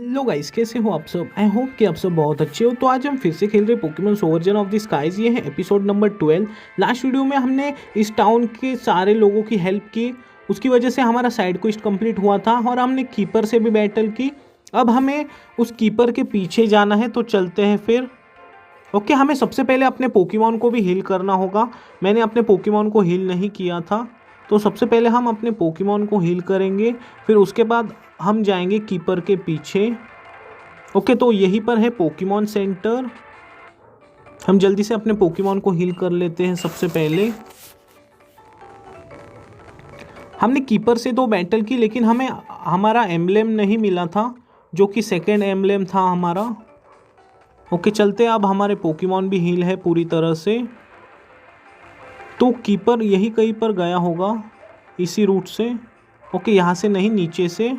Hello guys, कैसे हो आप सब। आई होप कि आप सब बहुत अच्छे हो। तो आज हम फिर से खेल रहे Pokemon Sovereign of the Skies. ये है एपिसोड नंबर 12। लास्ट वीडियो में हमने इस टाउन के सारे लोगों की हेल्प की, उसकी वजह से हमारा साइड क्वेस्ट कंप्लीट हुआ था और हमने कीपर से भी बैटल की। अब हमें उस कीपर के पीछे जाना है, तो चलते हैं फिर। ओके, हमें सबसे पहले अपने पोकेमॉन को भी हील करना होगा। मैंने अपने पोकेमॉन को हील नहीं किया था, तो सबसे पहले हम अपने पोकेमॉन को हील करेंगे, फिर उसके बाद हम जाएंगे कीपर के पीछे। ओके, तो यहीं पर है पोकेमॉन सेंटर। हम जल्दी से अपने पोकेमॉन को हील कर लेते हैं। सबसे पहले हमने कीपर से तो बैटल की, लेकिन हमें हमारा एम्ब्लेम नहीं मिला था, जो कि सेकेंड एम्ब्लेम था हमारा। ओके, चलते अब हमारे पोकेमॉन भी हील है पूरी तरह से। तो कीपर यही कहीं पर गया होगा, इसी रूट से। ओके, यहाँ से नहीं, नीचे से।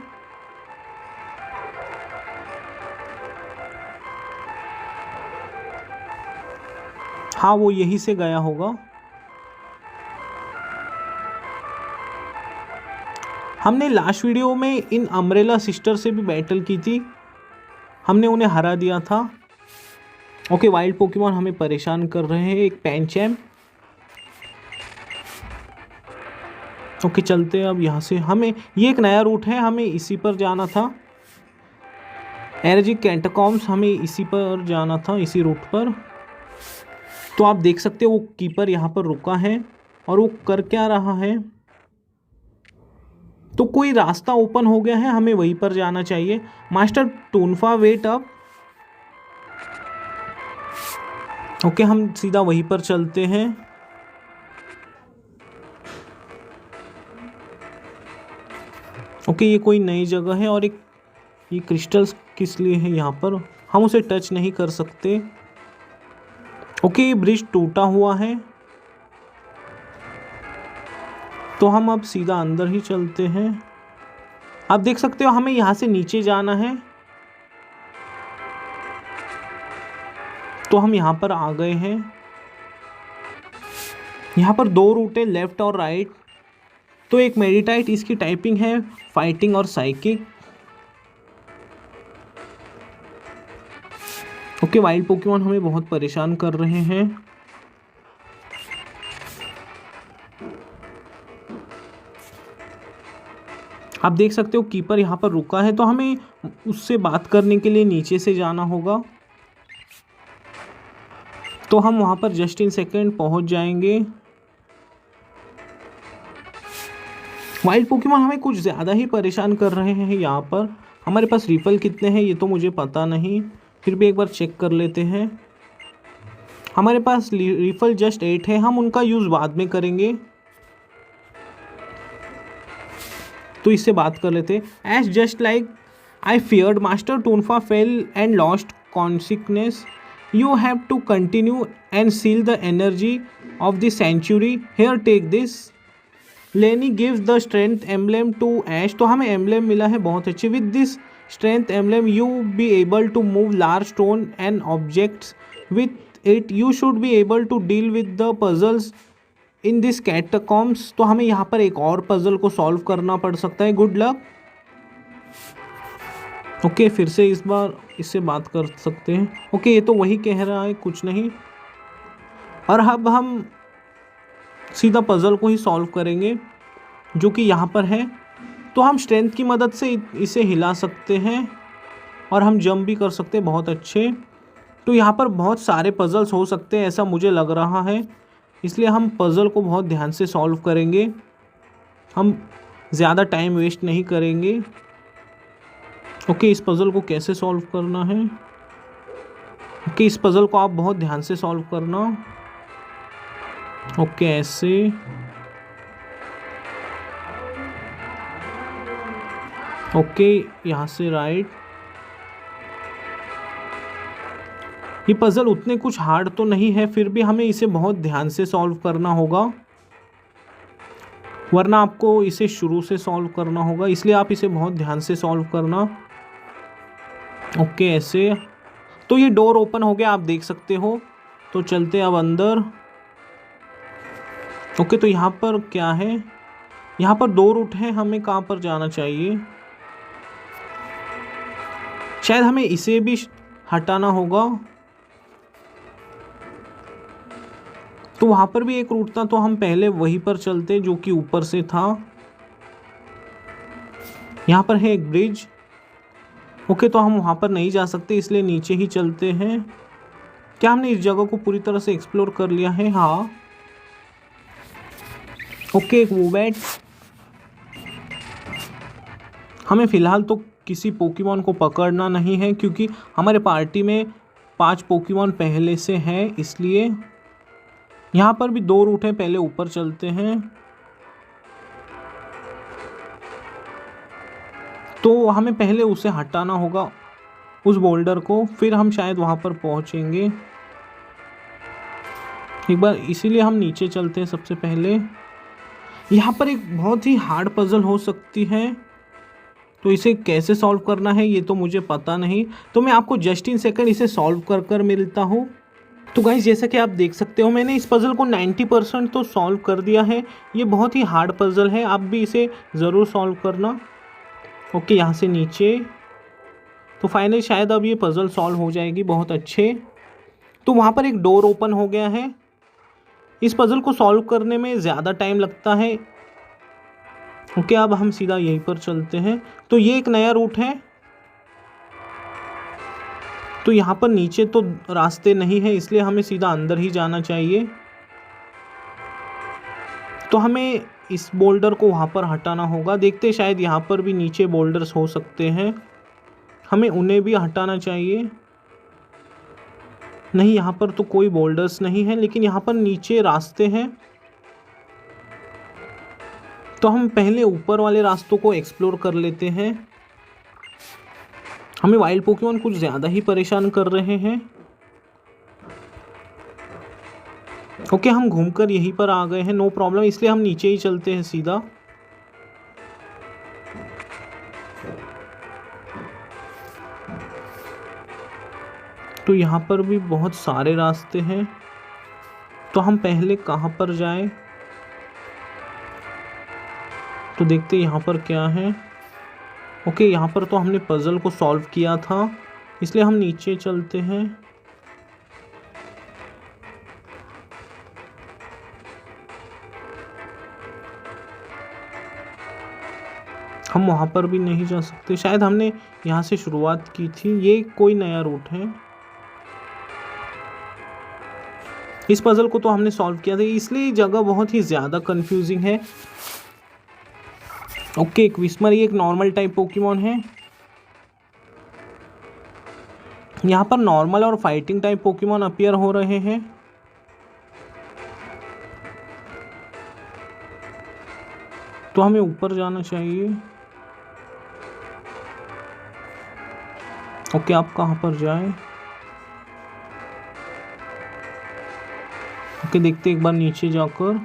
हाँ, वो यहीं से गया होगा। हमने लास्ट वीडियो में इन अम्ब्रेला सिस्टर से भी बैटल की थी, हमने उन्हें हरा दिया था। ओके, वाइल्ड पोकेमॉन हमें परेशान कर रहे हैं। एक पैंचैम। ओके, चलते हैं अब यहाँ से। हमें ये एक नया रूट है, हमें इसी पर जाना था। एनर्जी कैंटाकॉम्स, हमें इसी पर जाना था, इसी रूट पर। तो आप देख सकते हो वो कीपर यहाँ पर रुका है और वो कर क्या रहा है। तो कोई रास्ता ओपन हो गया है, हमें वहीं पर जाना चाहिए। मास्टर टूनफा, वेट अप। ओके, हम सीधा वहीं पर चलते हैं। ओके, ये कोई नई जगह है और एक ये क्रिस्टल्स किस लिए है यहाँ पर, हम उसे टच नहीं कर सकते। ओके, ये ब्रिज टूटा हुआ है, तो हम अब सीधा अंदर ही चलते हैं। आप देख सकते हो हमें यहाँ से नीचे जाना है, तो हम यहाँ पर आ गए हैं। यहाँ पर दो रूट है, लेफ्ट और राइट। तो एक मेडिटाइट, इसकी टाइपिंग है फाइटिंग और साइकिक। ओके, वाइल्ड पोकेमॉन हमें बहुत परेशान कर रहे हैं। आप देख सकते हो कीपर यहाँ पर रुका है, तो हमें उससे बात करने के लिए नीचे से जाना होगा। तो हम वहाँ पर जस्ट इन सेकेंड पहुँच जाएंगे। वाइल्ड पोकेमॉन हमें कुछ ज़्यादा ही परेशान कर रहे हैं यहाँ पर। हमारे पास रिफल कितने हैं ये तो मुझे पता नहीं, फिर भी एक बार चेक कर लेते हैं। हमारे पास रिफल जस्ट 8 है, हम उनका यूज़ बाद में करेंगे। तो इससे बात कर लेते हैं। As just like I feared, master टूनफा fell and lost consciousness. You have to continue and seal the energy of the century. Here take this. Lenny gives the strength emblem to Ash. तो हमें emblem मिला है, बहुत अच्छे। With this strength emblem you be able to move large stone and objects. With it you should be able to deal with the puzzles in this catacombs. तो हमें यहाँ पर एक और पजल को सॉल्व करना पड़ सकता है। Good luck. ओके, फिर से इस बार इससे बात कर सकते हैं। ओके, ये तो वही कह रहा है, कुछ नहीं। और अब हम सीधा पजल को ही सॉल्व करेंगे, जो कि यहाँ पर है। तो हम स्ट्रेंथ की मदद से इसे हिला सकते हैं और हम जंप भी कर सकते हैं, बहुत अच्छे। तो यहाँ पर बहुत सारे पजल्स हो सकते हैं, ऐसा मुझे लग रहा है, इसलिए हम पज़ल को बहुत ध्यान से सॉल्व करेंगे। हम ज़्यादा टाइम वेस्ट नहीं करेंगे। ओके, इस पज़ल को कैसे सॉल्व करना है। ओके, इस पज़ल को आप बहुत ध्यान से सॉल्व करना। ओके, ऐसे। ओके, यहाँ से राइट। ये पज़ल उतने कुछ हार्ड तो नहीं है, फिर भी हमें इसे बहुत ध्यान से सॉल्व करना होगा, वरना आपको इसे शुरू से सॉल्व करना होगा, इसलिए आप इसे बहुत ध्यान से सॉल्व करना। ओके, ऐसे। तो ये डोर ओपन हो गया, आप देख सकते हो। तो चलते अब अंदर। ओके, तो यहाँ पर क्या है, यहाँ पर दो रूट हैं, हमें कहाँ पर जाना चाहिए। शायद हमें इसे भी हटाना होगा। तो वहाँ पर भी एक रूट था, तो हम पहले वहीं पर चलते जो कि ऊपर से था। यहाँ पर है एक ब्रिज। ओके, तो हम वहाँ पर नहीं जा सकते, इसलिए नीचे ही चलते हैं। क्या हमने इस जगह को पूरी तरह से एक्सप्लोर कर लिया है? हाँ। ओके, एक वोबैट। हमें फ़िलहाल तो किसी पोकेमॉन को पकड़ना नहीं है, क्योंकि हमारे पार्टी में 5 पोकेमॉन पहले से हैं, इसलिए यहाँ पर भी 2 रूट हैं। पहले ऊपर चलते हैं। तो हमें पहले उसे हटाना होगा, उस बोल्डर को, फिर हम शायद वहाँ पर पहुँचेंगे एक बार। इसीलिए हम नीचे चलते हैं सबसे पहले। यहाँ पर एक बहुत ही हार्ड पजल हो सकती है, तो इसे कैसे सॉल्व करना है ये तो मुझे पता नहीं, तो मैं आपको जस्ट इन सेकंड इसे सॉल्व कर मिलता हूँ। तो गाइस, जैसा कि आप देख सकते हो, मैंने इस पज़ल को 90% तो सॉल्व कर दिया है। ये बहुत ही हार्ड पज़ल है, आप भी इसे ज़रूर सॉल्व करना। ओके, यहाँ से नीचे। तो फाइनली शायद अब ये पज़ल सॉल्व हो जाएगी। बहुत अच्छे। तो वहाँ पर एक डोर ओपन हो गया है। इस पज़ल को सॉल्व करने में ज़्यादा टाइम लगता है। ओके, अब हम सीधा यहीं पर चलते हैं। तो ये एक नया रूट है। तो यहाँ पर नीचे तो रास्ते नहीं है, इसलिए हमें सीधा अंदर ही जाना चाहिए। तो हमें इस बोल्डर को वहाँ पर हटाना होगा। देखते हैं, शायद यहाँ पर भी नीचे बोल्डर्स हो सकते हैं, हमें उन्हें भी हटाना चाहिए। नहीं, यहाँ पर तो कोई बोल्डर्स नहीं है, लेकिन यहाँ पर नीचे रास्ते हैं। तो हम पहले ऊपर वाले रास्तों को एक्सप्लोर कर लेते हैं। हमें वाइल्ड पोकेमॉन कुछ ज़्यादा ही परेशान कर रहे हैं। ओके, हम घूमकर यहीं पर आ गए हैं, नो प्रॉब्लम, इसलिए हम नीचे ही चलते हैं सीधा। तो यहाँ पर भी बहुत सारे रास्ते हैं, तो हम पहले कहाँ पर जाएं? तो देखते हैं यहाँ पर क्या है। ओके, यहाँ पर तो हमने पज़ल को सॉल्व किया था, इसलिए हम नीचे चलते हैं। हम वहाँ पर भी नहीं जा सकते, शायद हमने यहाँ से शुरुआत की थी। ये कोई नया रूट है। इस पज़ल को तो हमने सॉल्व किया था, इसलिए ये जगह बहुत ही ज़्यादा कंफ्यूजिंग है। ओके, एक विस्मर, ये एक नॉर्मल टाइप पोकेमॉन है। यहाँ पर नॉर्मल और फाइटिंग टाइप पोकेमॉन अपीयर हो रहे हैं। तो हमें ऊपर जाना चाहिए। ओके, आप कहाँ पर जाएं? ओके, देखते एक बार नीचे जाकर।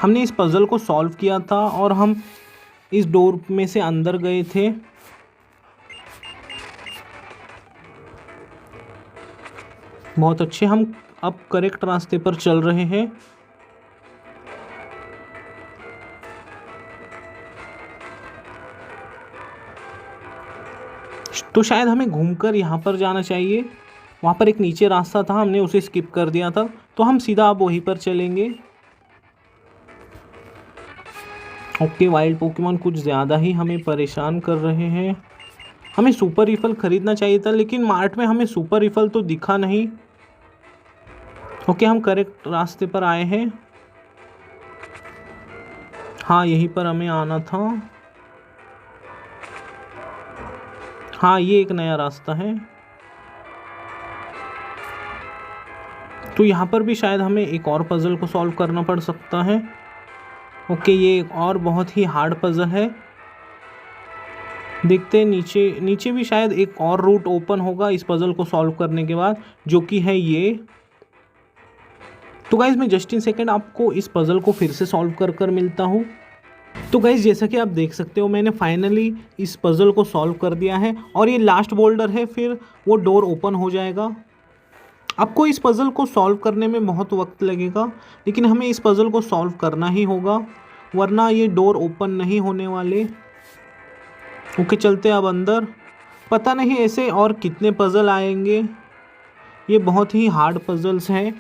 हमने इस पज़ल को सॉल्व किया था और हम इस डोर में से अंदर गए थे। बहुत अच्छे, हम अब करेक्ट रास्ते पर चल रहे हैं। तो शायद हमें घूमकर यहाँ पर जाना चाहिए। वहाँ पर एक नीचे रास्ता था, हमने उसे स्किप कर दिया था, तो हम सीधा अब वहीं पर चलेंगे। ओके, वाइल्ड पोकेमॉन कुछ ज़्यादा ही हमें परेशान कर रहे हैं। हमें सुपर रिफल ख़रीदना चाहिए था, लेकिन मार्ट में हमें सुपर रिफल तो दिखा नहीं। ओके, हम करेक्ट रास्ते पर आए हैं। हाँ, यहीं पर हमें आना था। हाँ, ये एक नया रास्ता है। तो यहाँ पर भी शायद हमें एक और पज़ल को सॉल्व करना पड़ सकता है। ओके, ये एक और बहुत ही हार्ड पज़ल है। देखते हैं नीचे भी शायद एक और रूट ओपन होगा इस पज़ल को सॉल्व करने के बाद, जो कि है ये। तो गाइज़, मैं जस्ट इन सेकेंड आपको इस पज़ल को फिर से सॉल्व कर मिलता हूँ। तो गाइज़, जैसा कि आप देख सकते हो, मैंने फाइनली इस पज़ल को सॉल्व कर दिया है और ये लास्ट बोल्डर है, फिर वो डोर ओपन हो जाएगा। आपको इस पज़ल को सॉल्व करने में बहुत वक्त लगेगा, लेकिन हमें इस पज़ल को सॉल्व करना ही होगा। वरना ये डोर ओपन नहीं होने वाले। ओके, चलते अब अंदर। पता नहीं ऐसे और कितने पजल आएंगे, ये बहुत ही हार्ड पजल्स हैं।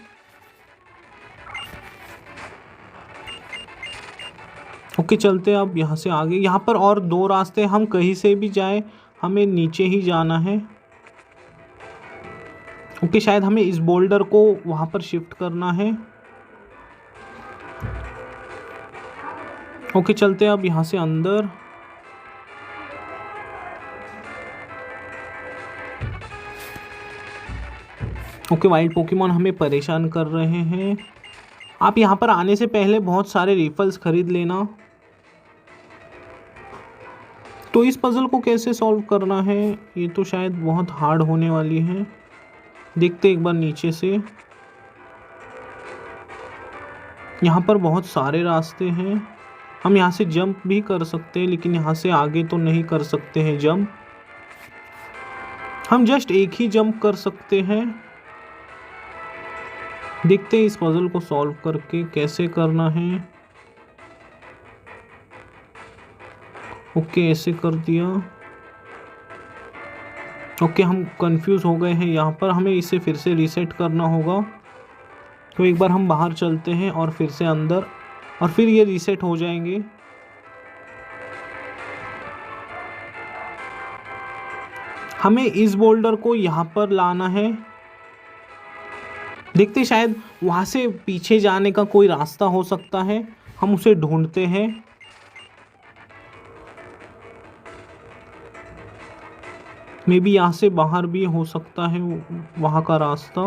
ओके, चलते अब यहाँ से आगे। यहाँ पर और 2 रास्ते, हम कहीं से भी जाए हमें नीचे ही जाना है। ओके, शायद हमें इस बोल्डर को वहाँ पर शिफ्ट करना है। ओके, चलते अब यहाँ से अंदर। ओके, वाइल्ड पोकेमॉन हमें परेशान कर रहे हैं। आप यहाँ पर आने से पहले बहुत सारे रिफल्स खरीद लेना। तो इस पजल को कैसे सॉल्व करना है, ये तो शायद बहुत हार्ड होने वाली है। देखते एक बार नीचे से। यहाँ पर बहुत सारे रास्ते हैं, हम यहाँ से जंप भी कर सकते हैं, लेकिन यहाँ से आगे तो नहीं कर सकते हैं जंप। हम जस्ट एक ही जंप कर सकते हैं। देखते हैं इस पजल को सॉल्व करके कैसे करना है। ओके, ऐसे कर दिया। ओके, हम कंफ्यूज हो गए हैं यहाँ पर, हमें इसे फिर से रीसेट करना होगा। तो एक बार हम बाहर चलते हैं और फिर से अंदर, और फिर ये रीसेट हो जाएंगे। हमें इस बोल्डर को यहाँ पर लाना है। देखते शायद वहाँ से पीछे जाने का कोई रास्ता हो सकता है, हम उसे ढूंढते हैं। मे बी यहाँ से बाहर भी हो सकता है वहाँ का रास्ता।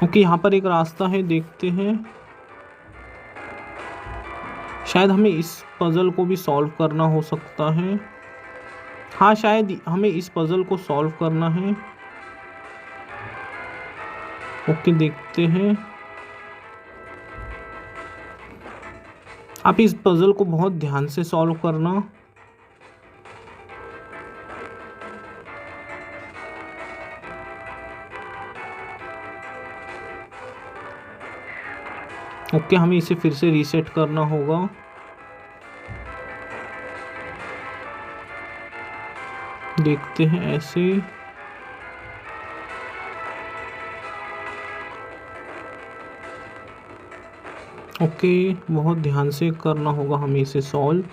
ओके, यहाँ पर एक रास्ता है, देखते हैं। शायद हमें इस पजल को भी सॉल्व करना हो सकता है। हाँ, शायद हमें इस पजल को सॉल्व करना है। ओके, देखते हैं। आप इस पजल को बहुत ध्यान से सॉल्व करना। ओके, हमें इसे फिर से रीसेट करना होगा। देखते हैं ऐसे। ओके, बहुत ध्यान से करना होगा हमें इसे सॉल्व।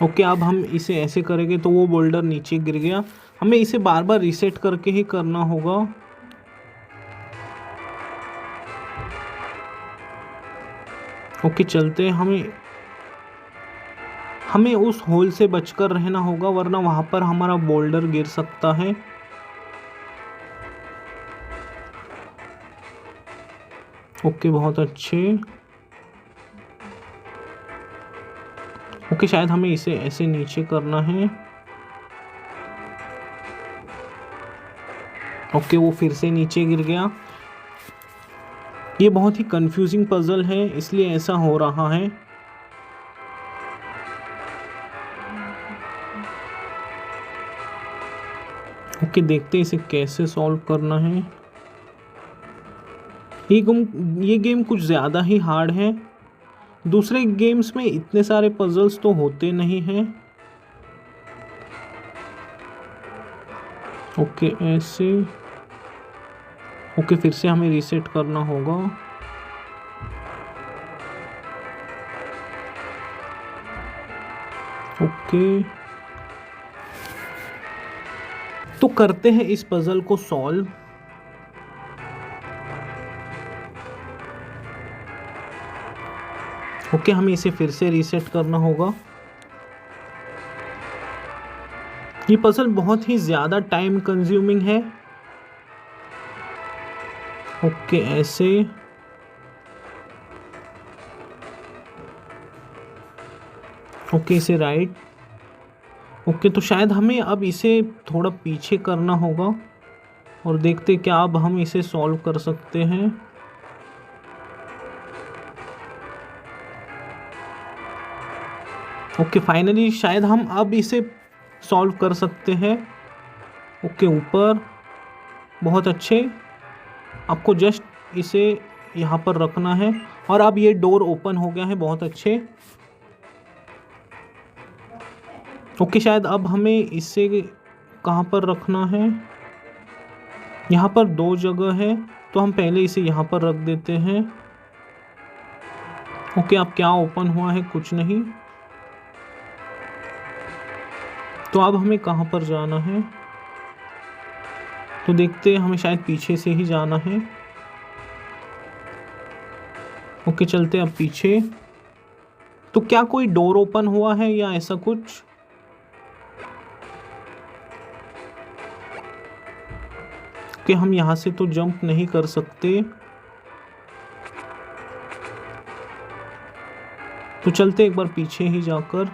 ओके, अब हम इसे ऐसे करेंगे तो वो बोल्डर नीचे गिर गया। हमें इसे बार बार रीसेट करके ही करना होगा। ओके, चलते हैं। हमें उस होल से बचकर रहना होगा, वरना वहाँ पर हमारा बोल्डर गिर सकता है। ओके, बहुत अच्छे। ओके, शायद हमें इसे ऐसे नीचे करना है। ओके, वो फिर से नीचे गिर गया। ये बहुत ही कंफ्यूजिंग पजल है, इसलिए ऐसा हो रहा है। ओके, देखते हैं इसे कैसे सॉल्व करना है। ये गेम कुछ ज़्यादा ही हार्ड है। दूसरे गेम्स में इतने सारे पजल्स तो होते नहीं हैं। ओके, ऐसे। ओके, फिर से हमें रीसेट करना होगा। ओके, तो करते हैं इस पजल को सॉल्व। ओके, हमें इसे फिर से रीसेट करना होगा। ये पजल बहुत ही ज़्यादा टाइम कंज्यूमिंग है। ओके, ऐसे। ओके, इसे राइट। ओके, तो शायद हमें अब इसे थोड़ा पीछे करना होगा, और देखते क्या अब हम इसे सॉल्व कर सकते हैं। ओके, फाइनली शायद हम अब इसे सॉल्व कर सकते हैं। ओके ऊपर, बहुत अच्छे। आपको जस्ट इसे यहाँ पर रखना है और अब ये डोर ओपन हो गया है, बहुत अच्छे। ओके शायद अब हमें इसे कहाँ पर रखना है, यहाँ पर 2 जगह है, तो हम पहले इसे यहाँ पर रख देते हैं। ओके अब क्या ओपन हुआ है, कुछ नहीं। तो अब हमें कहाँ पर जाना है, तो देखते हैं, हमें शायद पीछे से ही जाना है। ओके चलते हैं अब पीछे। तो क्या कोई डोर ओपन हुआ है या ऐसा कुछ? कि हम यहाँ से तो जंप नहीं कर सकते, तो चलते एक बार पीछे ही जाकर।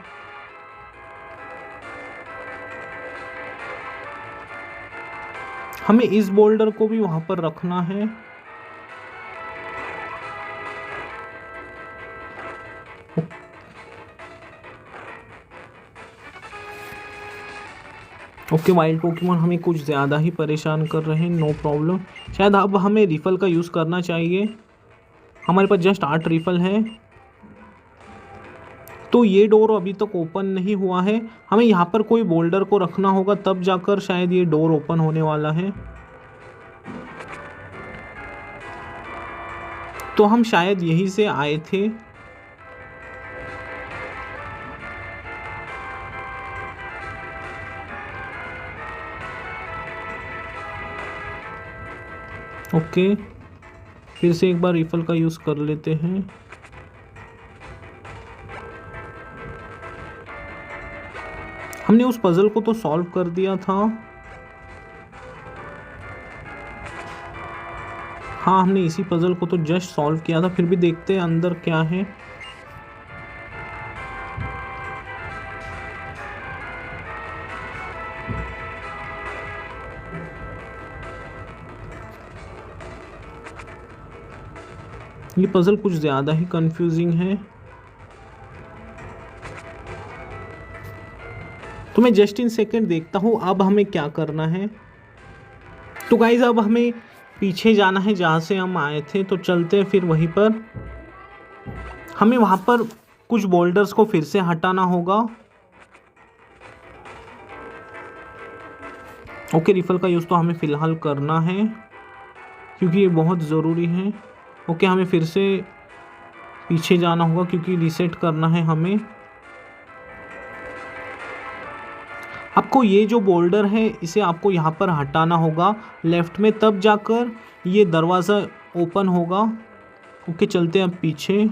हमें इस बोल्डर को भी वहां पर रखना है। ओके वाइल्ड पोकेमोन हमें कुछ ज़्यादा ही परेशान कर रहे हैं, नो प्रॉब्लम। शायद अब हमें रिफल का यूज़ करना चाहिए। हमारे पास जस्ट 8 रिफल है। तो ये डोर अभी तक ओपन नहीं हुआ है, हमें यहाँ पर कोई बोल्डर को रखना होगा, तब जाकर शायद ये डोर ओपन होने वाला है। तो हम शायद यहीं से आए थे। ओके फिर से एक बार रिफल का यूज़ कर लेते हैं। हमने उस पजल को तो सॉल्व कर दिया था। हाँ हमने इसी पजल को तो जस्ट सॉल्व किया था, फिर भी देखते हैं अंदर क्या है। ये पजल कुछ ज़्यादा ही कंफ्यूजिंग है, तो मैं जस्ट इन सेकेंड देखता हूँ अब हमें क्या करना है। तो गाइज अब हमें पीछे जाना है जहाँ से हम आए थे, तो चलते हैं फिर वहीं पर। हमें वहाँ पर कुछ बोल्डर्स को फिर से हटाना होगा। ओके रिफल का यूज़ तो हमें फ़िलहाल करना है क्योंकि ये बहुत ज़रूरी है। ओके हमें फिर से पीछे जाना होगा क्योंकि रीसेट करना है हमें। आपको ये जो बोल्डर है इसे आपको यहाँ पर हटाना होगा लेफ़्ट में, तब जाकर ये दरवाज़ा ओपन होगा। ओके चलते हैं अब पीछे।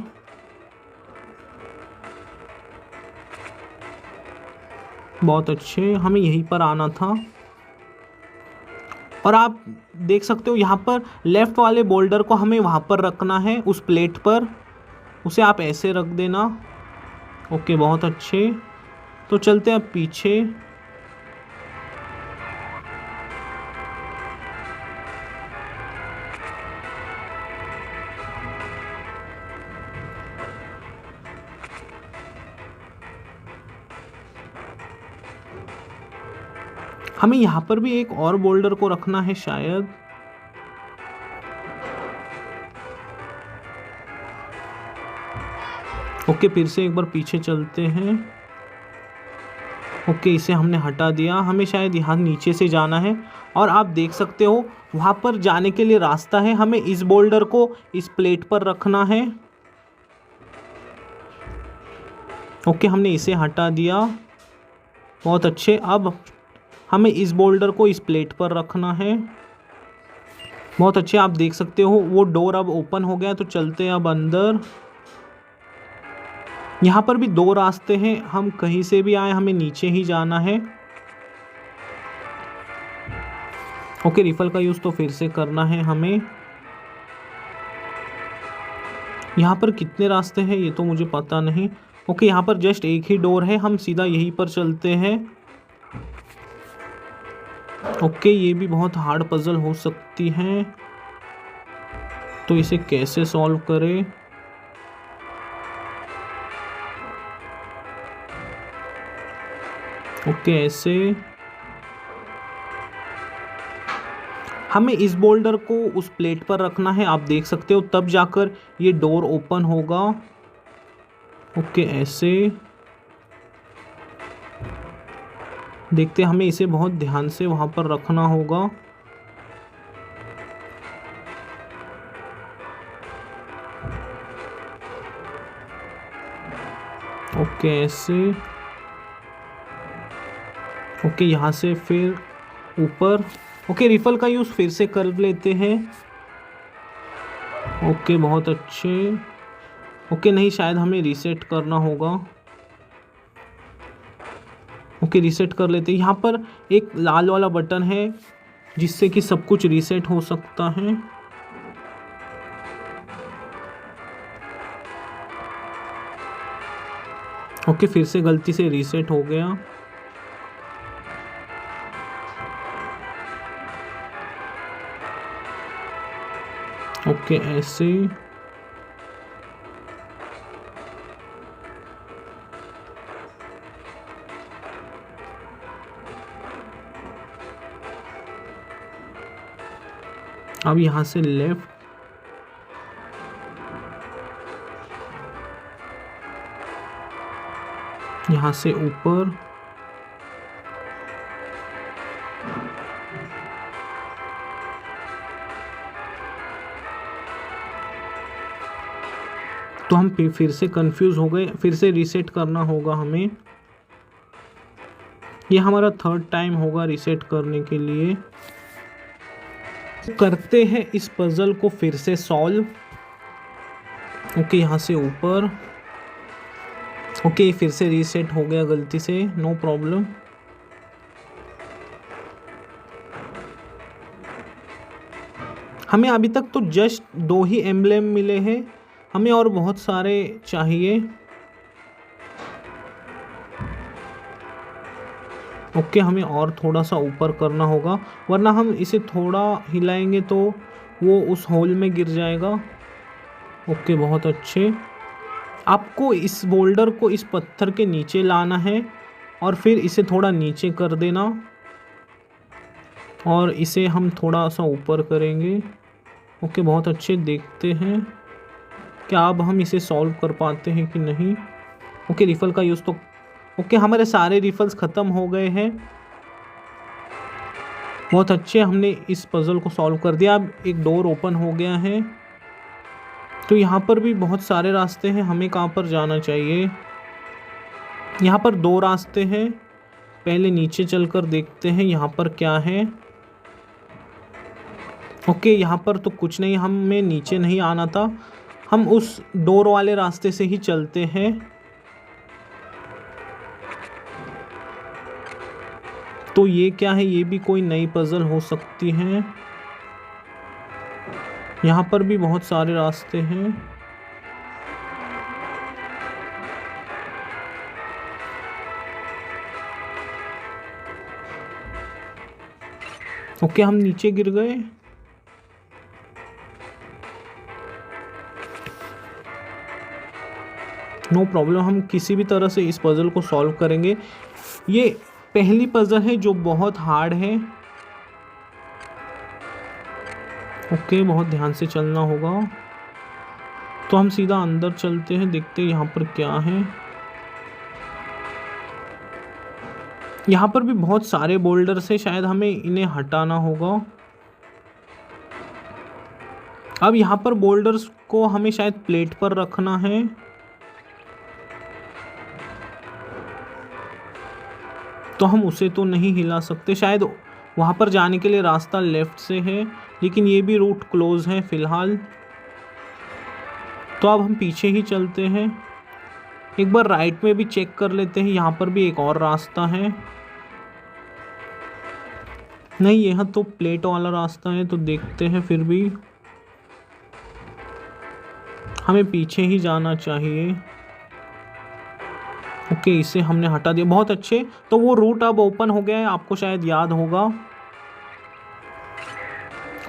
बहुत अच्छे, हमें यहीं पर आना था। और आप देख सकते हो यहाँ पर लेफ़्ट वाले बोल्डर को हमें वहाँ पर रखना है, उस प्लेट पर। उसे आप ऐसे रख देना। ओके बहुत अच्छे, तो चलते हैं अब पीछे। हमें यहाँ पर भी एक और बोल्डर को रखना है शायद। ओके फिर से एक बार पीछे चलते हैं। ओके इसे हमने हटा दिया, हमें शायद यहाँ नीचे से जाना है। और आप देख सकते हो वहाँ पर जाने के लिए रास्ता है, हमें इस बोल्डर को इस प्लेट पर रखना है। ओके हमने इसे हटा दिया, बहुत अच्छे। अब हमें इस बोल्डर को इस प्लेट पर रखना है, बहुत अच्छे। आप देख सकते हो वो डोर अब ओपन हो गया, तो चलते हैं अब अंदर। यहाँ पर भी 2 रास्ते हैं, हम कहीं से भी आए हमें नीचे ही जाना है। ओके रिफल का यूज़ तो फिर से करना है हमें। यहाँ पर कितने रास्ते हैं ये तो मुझे पता नहीं। ओके यहाँ पर जस्ट एक ही डोर है, हम सीधा यहीं पर चलते हैं। ओके ये भी बहुत हार्ड पजल हो सकती है, तो इसे कैसे सॉल्व करें। ओके ऐसे। हमें इस बोल्डर को उस प्लेट पर रखना है, आप देख सकते हो, तब जाकर ये डोर ओपन होगा। ओके, ऐसे देखते हैं, हमें इसे बहुत ध्यान से वहाँ पर रखना होगा। ओके, ऐसे। ओके, यहाँ से फिर ऊपर। ओके, रिफल का यूज़ फिर से कर लेते हैं। ओके, बहुत अच्छे। ओके, नहीं, शायद हमें रीसेट करना होगा। ओके, रीसेट कर लेते हैं। यहाँ पर एक लाल वाला बटन है जिससे कि सब कुछ रीसेट हो सकता है। ओके, फिर से गलती से रीसेट हो गया। ओके, ऐसे। अब यहाँ से लेफ्ट, यहाँ से ऊपर। तो हम फिर से कंफ्यूज हो गए, फिर से रीसेट करना होगा हमें। ये हमारा थर्ड टाइम होगा रीसेट करने के लिए। करते हैं इस पजल को फिर से सॉल्व। ओके, यहाँ से ऊपर। ओके, फिर से रीसेट हो गया गलती से, नो प्रॉब्लम। हमें अभी तक तो जस्ट 2 ही एम्ब्लेम मिले हैं, हमें और बहुत सारे चाहिए। ओके, हमें और थोड़ा सा ऊपर करना होगा, वरना हम इसे थोड़ा हिलाएंगे तो वो उस होल में गिर जाएगा। ओके, बहुत अच्छे। आपको इस बोल्डर को इस पत्थर के नीचे लाना है और फिर इसे थोड़ा नीचे कर देना, और इसे हम थोड़ा सा ऊपर करेंगे। ओके, बहुत अच्छे। देखते हैं क्या अब हम इसे सॉल्व कर पाते हैं कि नहीं। ओके, रिफल का यूज़ तो ओके, हमारे सारे रिफल्स ख़त्म हो गए हैं। बहुत अच्छे, हमने इस पज़ल को सॉल्व कर दिया। अब एक डोर ओपन हो गया है। तो यहाँ पर भी बहुत सारे रास्ते हैं, हमें कहाँ पर जाना चाहिए। यहाँ पर 2 रास्ते हैं। पहले नीचे चलकर देखते हैं यहाँ पर क्या है। ओके, यहाँ पर तो कुछ नहीं, हमें नीचे नहीं आना था, हम उस डोर वाले रास्ते से ही चलते हैं। तो ये क्या है, ये भी कोई नई पजल हो सकती है। यहाँ पर भी बहुत सारे रास्ते हैं। ओके, हम नीचे गिर गए। नो प्रॉब्लम, हम किसी भी तरह से इस पजल को सॉल्व करेंगे। ये पहली पजल है जो बहुत हार्ड है। ओके, बहुत ध्यान से चलना होगा। तो हम सीधा अंदर चलते हैं, देखते हैं यहाँ पर क्या है। यहाँ पर भी बहुत सारे बोल्डर्स हैं, शायद हमें इन्हें हटाना होगा। अब यहाँ पर बोल्डर्स को हमें शायद प्लेट पर रखना है। तो हम उसे तो नहीं हिला सकते, शायद वहाँ पर जाने के लिए रास्ता लेफ़्ट से है, लेकिन ये भी रूट क्लोज है फ़िलहाल। तो अब हम पीछे ही चलते हैं। एक बार राइट में भी चेक कर लेते हैं, यहाँ पर भी एक और रास्ता है। नहीं, यहाँ तो प्लेट वाला रास्ता है, तो देखते हैं। फिर भी हमें पीछे ही जाना चाहिए। ओके, इसे हमने हटा दिया, बहुत अच्छे। तो वो रूट अब ओपन हो गया है, आपको शायद याद होगा।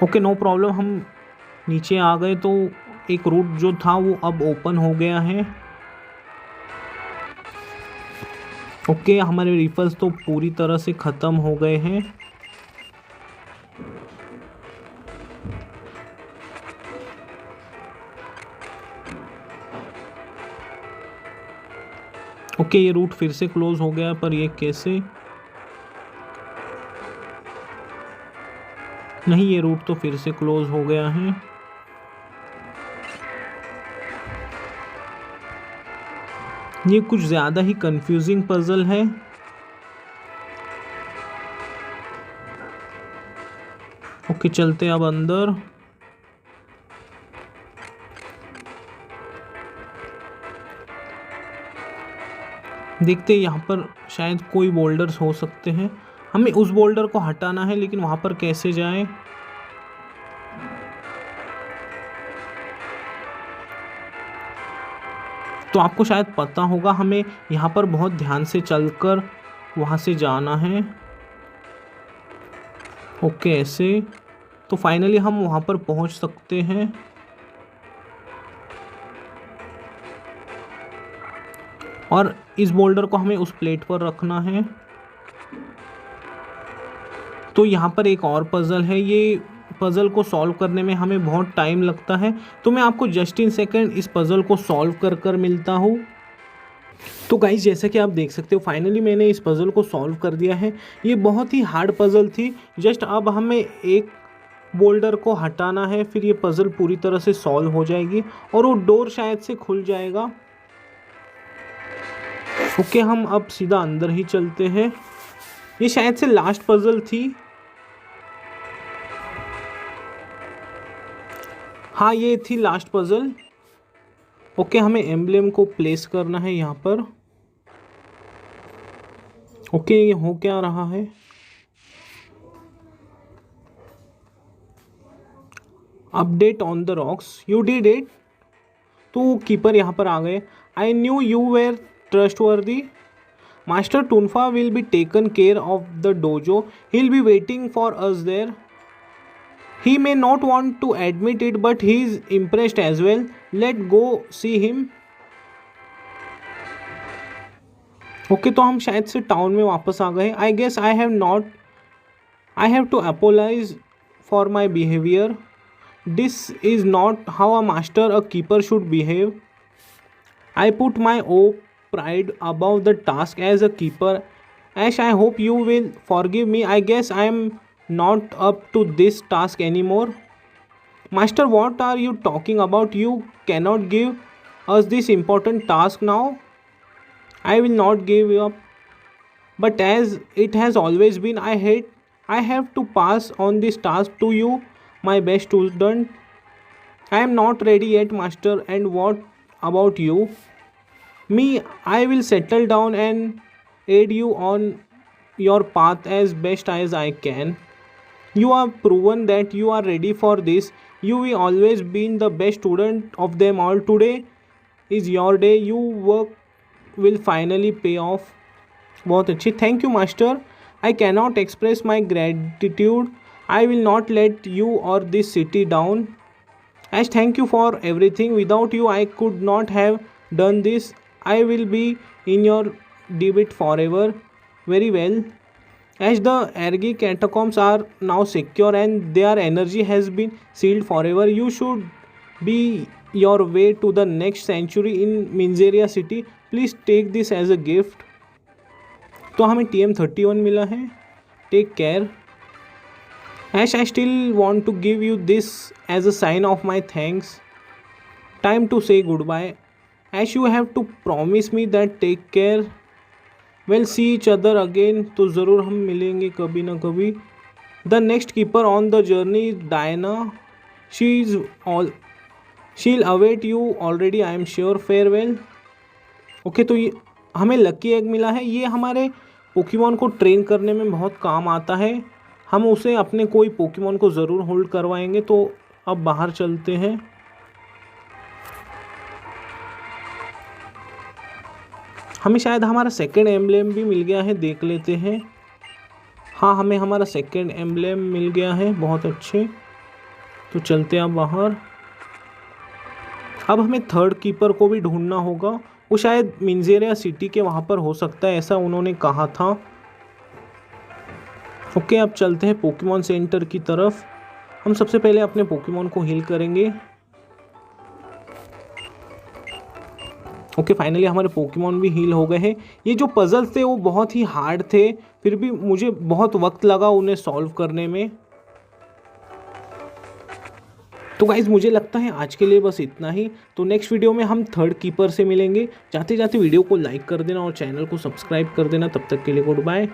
ओके, नो प्रॉब्लम, हम नीचे आ गए। तो एक रूट जो था वो अब ओपन हो गया है। ओके, हमारे रिफल्स तो पूरी तरह से ख़त्म हो गए हैं। ओके, ये रूट फिर से क्लोज हो गया, पर ये कैसे? नहीं, ये रूट तो फिर से क्लोज हो गया है। ये कुछ ज़्यादा ही कंफ्यूजिंग पजल है। ओके, चलते हैं अब अंदर। देखते हैं, यहाँ पर शायद कोई बोल्डर्स हो सकते हैं। हमें उस बोल्डर को हटाना है, लेकिन वहाँ पर कैसे जाएं? तो आपको शायद पता होगा, हमें यहाँ पर बहुत ध्यान से चलकर वहाँ से जाना है। ओके, ऐसे तो फाइनली हम वहाँ पर पहुँच सकते हैं। और इस बोल्डर को हमें उस प्लेट पर रखना है। तो यहाँ पर एक और पज़ल है। ये पज़ल को सॉल्व करने में हमें बहुत टाइम लगता है, तो मैं आपको जस्ट इन सेकेंड इस पज़ल को सॉल्व कर मिलता हूँ। तो गाइस, जैसे कि आप देख सकते हो, फाइनली मैंने इस पज़ल को सॉल्व कर दिया है। ये बहुत ही हार्ड पज़ल थी। जस्ट अब हमें एक बोल्डर को हटाना है, फिर ये पज़ल पूरी तरह से सॉल्व हो जाएगी और वो डोर शायद से खुल जाएगा। ओके, हम अब सीधा अंदर ही चलते हैं। ये शायद से लास्ट पज़ल थी। हाँ, ये थी लास्ट पज़ल। ओके, हमें एम्ब्लेम को प्लेस करना है यहाँ पर। ओके, ये हो क्या रहा है? Update on the rocks, you did it. तो कीपर यहाँ पर आ गए। I knew you were trustworthy. Master टूनफा will be taken care of the dojo. He will be waiting for us there. He may not want to admit it, but he is impressed as well. Let go see him. Okay, तो हम शायद से town में वापस आ गए। I guess I have to apologise for my behaviour. This is not how a master a keeper should behave. I put my own pride above the task as a keeper. Ash, I hope you will forgive me. I guess I am not up to this task anymore. Master, what are you talking about? You cannot give us this important task now. I will not give up. But as it has always been, I have to pass on this task to you, my best student. I am not ready yet, Master. And what about you? Me, I will settle down and aid you on your path as best as I can. You have proven that you are ready for this. You have always been the best student of them all. Today is your day. Your work will finally pay off. बहुत अच्छी, thank you master. I cannot express my gratitude. I will not let you or this city down. Ash, thank you for everything. Without you, I could not have done this. I will be in your debt forever. Very well. As the Ergi catacombs are now secure and their energy has been sealed forever, you should be your way to the next century in Minzeria city. Please take this as a gift. तो हमें TM31 मिला है. Take care. Ash, I still want to give you this as a sign of my thanks. Time to say goodbye. Ash, you have to promise me that. Take care. We'll see each other again. तो ज़रूर हम मिलेंगे कभी ना कभी. The next keeper on the journey is Diana. She'll await you already, I am sure. Farewell. Okay, तो ये हमें लकी एग मिला है. ये हमारे पोकेमॉन को ट्रेन करने में बहुत काम आता है. हम उसे अपने कोई पोकेमॉन को ज़रूर होल्ड करवाएंगे. तो अब बाहर चलते हैं. हमें शायद हमारा सेकंड एम्ब्लेम भी मिल गया है, देख लेते हैं. हाँ, हमें हमारा सेकंड एम्ब्लेम मिल गया है. बहुत अच्छे, तो चलते हैं अब बाहर. अब हमें थर्ड कीपर को भी ढूंढना होगा. वो शायद मिंजेरिया सिटी के वहाँ पर हो सकता है, ऐसा उन्होंने कहा था. ओके, अब चलते हैं पोकेमॉन सेंटर की तरफ. हम सबसे पहले अपने पोकेमॉन को हील करेंगे. ओके, फाइनली हमारे पोकेमॉन भी हील हो गए हैं। ये जो पजल्स थे वो बहुत ही हार्ड थे, फिर भी मुझे बहुत वक्त लगा उन्हें सॉल्व करने में। तो गाइज़ मुझे लगता है आज के लिए बस इतना ही। तो नेक्स्ट वीडियो में हम थर्ड कीपर से मिलेंगे। जाते जाते वीडियो को लाइक कर देना और चैनल को सब्सक्राइब कर देना। तब तक के लिए गुड बाय।